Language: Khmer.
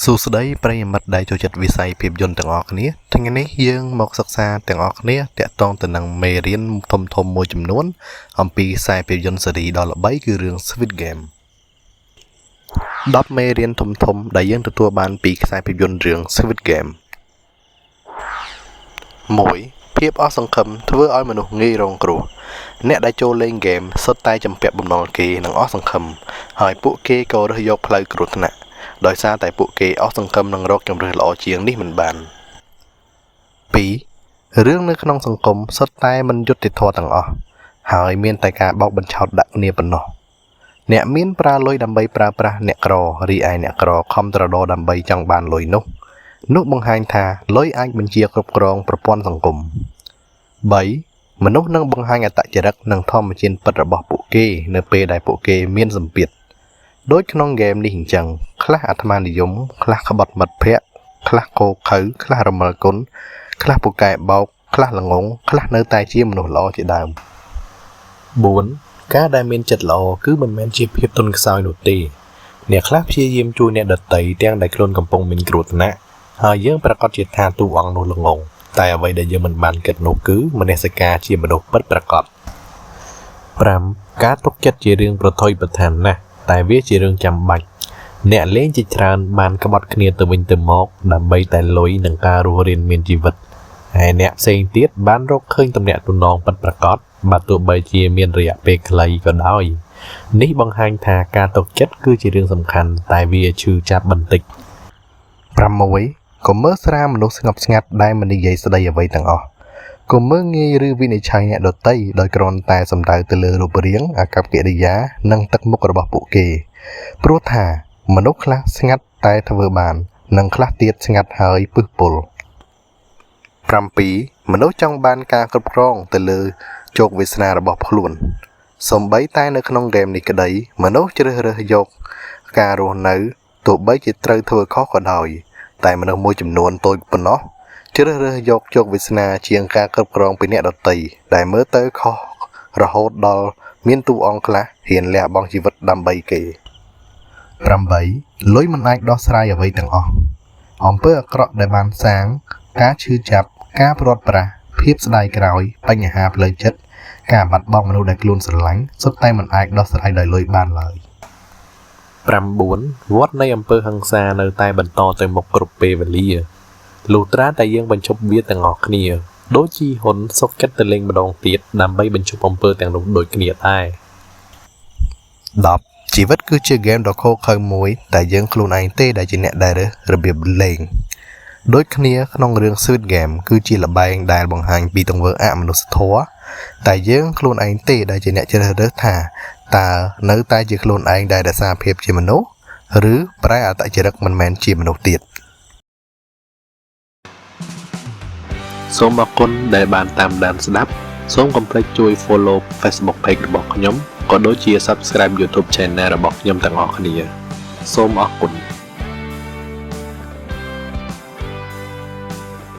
សួស្តីប្រិយមិត្តដែលចូលចិត្តវិស័យភាពយន្តទាំងអស់គ្នាថ្ងៃនេះយើងមកសិក្សាទាំងអស់គ្នាតាក់ទងទៅនឹងមេរៀនធំៗមួយចំនួនអំពីខ្សែភាពយន្តស៊េរីដ៏ល្បីគឺរឿង Squid Game 10មេរៀនធំៗដែលយើងទទួលបានពីខ្សែភាពយន្តរឿង Squid Game 1. ភាពអស់សង្ឃឹមធ្វើឲ្យមនុស្សងាយរងគ្រោះអ្នកដែលចូលលេងហ្គេមសុទ្ធតែជំពាក់បំណុលគេនិងអស់សង្ឃឹមហើយពួកគេក៏រើសយកផ្លូវគ្រោះថ្នាក់ដោយសារតែពួកគេអស់សង្ឃឹមនឹងរកជម្រើសល្អជាងនេះមិនបាន 2. រឿងនៅក្នុងសង្គមសុទ្ធតែមិនយុត្តិធម៌ទាំងអស់ហើយមានតែការបោកបញ្ឆោតដាក់គ្នាប៉ុណ្ណោះអ្នកមានប្រើលុយដើម្បីប្រើប្រាស់អ្នកក្ររីឯអ្នកក្រខំត្រដរដើម្បីចង់បានលុយនោះបង្ហាញថាលុយអាចបញ្ជាគ្រប់គ្រងប្រព័ន្ធសង្គម 3. មនុស្សនឹងបង្ហាញអត្តចរិតនិងធម្មជាតិពិតរបស់ពួកគេនៅពេលដែលពួកគេមានសម្ពាធដូចក្នុងហ្គេមនេះអញ្ចឹងខ្លះអាត្មានិយមខ្លះក្បត់មិត្តភ័ក្តិខ្លះគោខៅខ្លះរមិលគុណខ្លះពូកែបោកខ្លះល្ងងខ្លះនៅតែជាមនុស្សល្អជាដើម 4. ការដែលមានចិត្តល្អគឺមិនមែនជាភាពទន់ខ្សោយនោះទេអ្នកខ្លះព្យាយាមជួយអ្នកដទៃទាំងដែលខ្លួនកំពុងមានគ្រោះថ្នាក់ហើយយើងប្រកាសជាថាតួអង្គនោះល្ងងតែអ្វីដែលយើងមិនបានគិតនោះគឺមនសិការជាមនុស្សពិតប្រាកដ 5. ការទុកចិត្តជារឿងប្រថុយប្រថានណាស់តែវាជារឿងចាំបាច់អ្នកលេងជាច្រើនបានក្បត់គ្នាទៅវិញទៅមកដើម្បីតែលុយនិងការរស់រានមានជីវិតហើយអ្នកផ្សេងទៀតបានរកឃើញទំនាក់ទំនងពិតប្រាកដបើទោះបីជាមានរយៈពេលខ្លីក៏ដោយនេះបង្ហាញថាការទុកចិត្តគឺជារឿងសំខាន់តែវាឈឺចាប់បន្តិច 6. កុំមើលស្រាលមនុស្សស្ងប់ស្ងាត់ដែលមិននិយាយស្ដីអ្វីទាំងអស់កុំមើលងាយឬវិនិច្ឆ័យអ្នកដទៃដោយគ្រាន់តែសំដៅទៅលើរូបរាងអាកប្បកិរិយានិងទឹកមុខរបស់ពួកគេព្រោះថាមនុស្សខ្លះស្ងាត់តែធ្វើបាននិងខ្លះទៀតស្ងាត់ហើយពឹសពុល 7. មនុស្សចង់បានការគ្រប់គ្រងទៅលើជោគវាសនារបស់ខ្លួនសូម្បីតែនៅក្នុងហ្គេមនេះក្តីមនុស្សជ្រើសរើសយកការរស់នៅទោះបីជាត្រូវធ្វើខុសក៏ដោយតែមនុស្សមួយចំនួនតូចប៉ុណ្ណោះជ្រើសរើសយកជោគវាសនាជាងការគ្រប់គ្រងពីអ្នកដទៃដែលមើលទៅខុសរហូតដល់មានតួអង្គខ្លះហ៊ានលះបង់ជីវិតដើម្បីគេ 8. លុយមិនអាចដោះស្រាយអ្វីទាំងអស់អំពើអាក្រក់ដែលបានសាងការឈឺចាប់ការព្រាត់ប្រាសភាពស្ដាយក្រោយបញ្ហាផ្លូវចិត្តការបាត់បង់មនុស្សដែលខ្លួនស្រឡាញ់សុទ្ធតែមិនអាចដោះស្រាយដោយលុយបានឡើយ 9. វដ្តនៃអំពើហិង្សានៅតែបន្តទៅមុខគ្រប់ពេលវេលាលុះត្រាតែយើងបញ្ឈប់វាទាំងអស់គ្នាដូចជីហ៊ុនសុកចិត្តទៅលេងម្ដងទៀតដើម្បីបញ្ឈប់អំពើទាំងនោះដូចគ្នាដែរ 10. ជីវិតគឺជាហ្គេមដ៏ឃោរឃៅមួយតែយើងខ្លួនឯងទេដែលជាអ្នកដែលរើសរបៀបលេងដូចគ្នាក្នុងរឿង Squid Game គឺជាល្បែងដែលបង្ហាញពីទង្វើអមនុស្សធម៌តែយើងខ្លួនឯងទេដែលជាអ្នកជ្រើសរើសថាតើនៅតែជាខ្លួនឯងដែលរក្សាភាពជាមនុស្សឬប្រែអត្តចរិតមិនមែនជាមនុស្សទៀតសូមអរគុណដែលបានតាមដានស្ដាប់សូមកុំភ្លេចជួយ follow Facebook page របស់ខ្ញុំក៏ដូចជា subscribe YouTube channel របស់ខ្ញុំទាំងអស់គ្នាសូមអរគុណ